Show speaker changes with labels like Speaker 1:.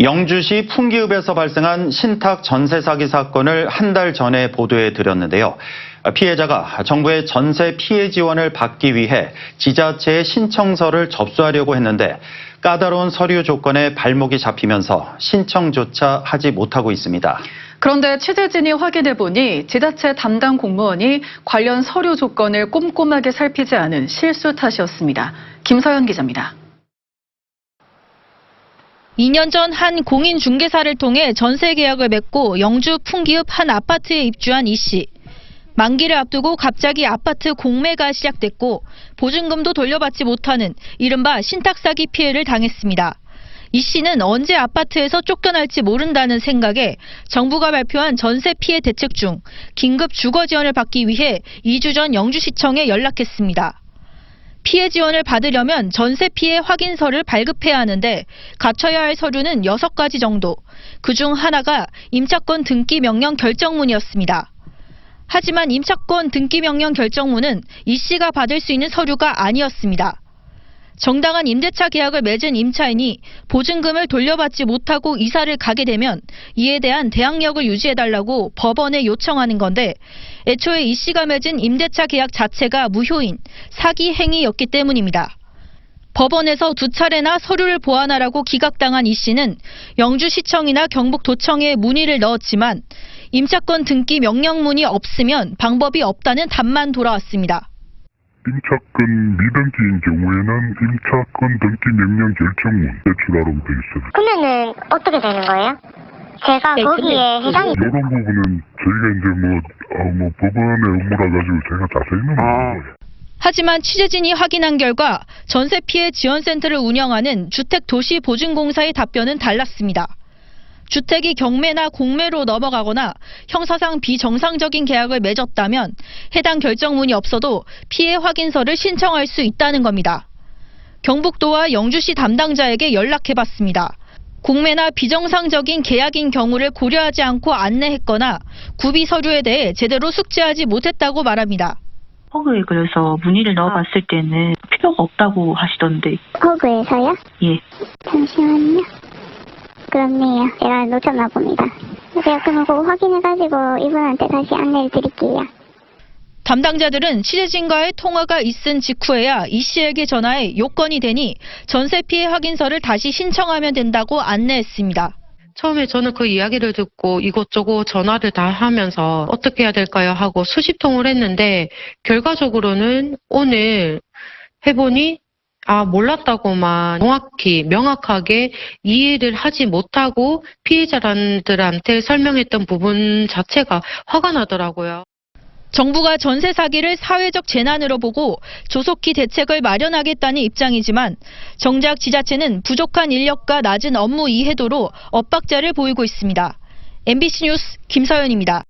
Speaker 1: 영주시 풍기읍에서 발생한 신탁 전세 사기 사건을 한 달 전에 보도해 드렸는데요. 피해자가 정부의 전세 피해 지원을 받기 위해 지자체에 신청서를 접수하려고 했는데 까다로운 서류 조건에 발목이 잡히면서 신청조차 하지 못하고 있습니다.
Speaker 2: 그런데 취재진이 확인해보니 지자체 담당 공무원이 관련 서류 조건을 꼼꼼하게 살피지 않은 실수 탓이었습니다. 김서연 기자입니다.
Speaker 3: 2년 전 한 공인 중개사를 통해 전세 계약을 맺고 영주 풍기읍 한 아파트에 입주한 이 씨. 만기를 앞두고 갑자기 아파트 공매가 시작됐고 보증금도 돌려받지 못하는 이른바 신탁 사기 피해를 당했습니다. 이 씨는 언제 아파트에서 쫓겨날지 모른다는 생각에 정부가 발표한 전세 피해 대책 중 긴급 주거 지원을 받기 위해 2주 전 영주시청에 연락했습니다. 피해 지원을 받으려면 전세 피해 확인서를 발급해야 하는데 갖춰야 할 서류는 6가지 정도. 그중 하나가 임차권 등기 명령 결정문이었습니다. 하지만 임차권 등기 명령 결정문은 이 씨가 받을 수 있는 서류가 아니었습니다. 정당한 임대차 계약을 맺은 임차인이 보증금을 돌려받지 못하고 이사를 가게 되면 이에 대한 대항력을 유지해달라고 법원에 요청하는 건데 애초에 이 씨가 맺은 임대차 계약 자체가 무효인 사기 행위였기 때문입니다. 법원에서 2차례나 서류를 보완하라고 기각당한 이 씨는 영주시청이나 경북도청에 문의를 넣었지만 임차권 등기 명령문이 없으면 방법이 없다는 답만 돌아왔습니다.
Speaker 4: 임차권 미등기인 경우에는 임차권 등기 명령 결정문 제출하라고 되어 있어요.
Speaker 5: 그러면은 어떻게 되는 거예요? 제가 거기에 해당이...
Speaker 4: 이런 부분은 저희가 이제 법원의 업무라 가지고 제가 자세히는 모르고요.
Speaker 3: 하지만 취재진이 확인한 결과 전세 피해 지원센터를 운영하는 주택도시보증공사의 답변은 달랐습니다. 주택이 경매나 공매로 넘어가거나 형사상 비정상적인 계약을 맺었다면 해당 결정문이 없어도 피해 확인서를 신청할 수 있다는 겁니다. 경북도와 영주시 담당자에게 연락해봤습니다. 공매나 비정상적인 계약인 경우를 고려하지 않고 안내했거나 구비 서류에 대해 제대로 숙지하지 못했다고 말합니다.
Speaker 6: 허그에 그래서 문의를 넣어봤을 때는 필요가 없다고 하시던데.
Speaker 5: 허그에서요?
Speaker 6: 예.
Speaker 5: 잠시만요. 그렇네요. 제가 놓쳤나 봅니다. 제가 그럼 그거 확인해가지고 이분한테 다시 안내를 드릴게요.
Speaker 3: 담당자들은 취재진과의 통화가 있은 직후에야 이 씨에게 전화해 요건이 되니 전세 피해 확인서를 다시 신청하면 된다고 안내했습니다.
Speaker 7: 처음에 저는 그 이야기를 듣고 이것저것 전화를 다 하면서 어떻게 해야 될까요 하고 수십 통을 했는데 결과적으로는 오늘 해보니 몰랐다고만 명확하게 이해를 하지 못하고 피해자들한테 설명했던 부분 자체가 화가 나더라고요.
Speaker 3: 정부가 전세 사기를 사회적 재난으로 보고 조속히 대책을 마련하겠다는 입장이지만 정작 지자체는 부족한 인력과 낮은 업무 이해도로 엇박자를 보이고 있습니다. MBC 뉴스 김서연입니다.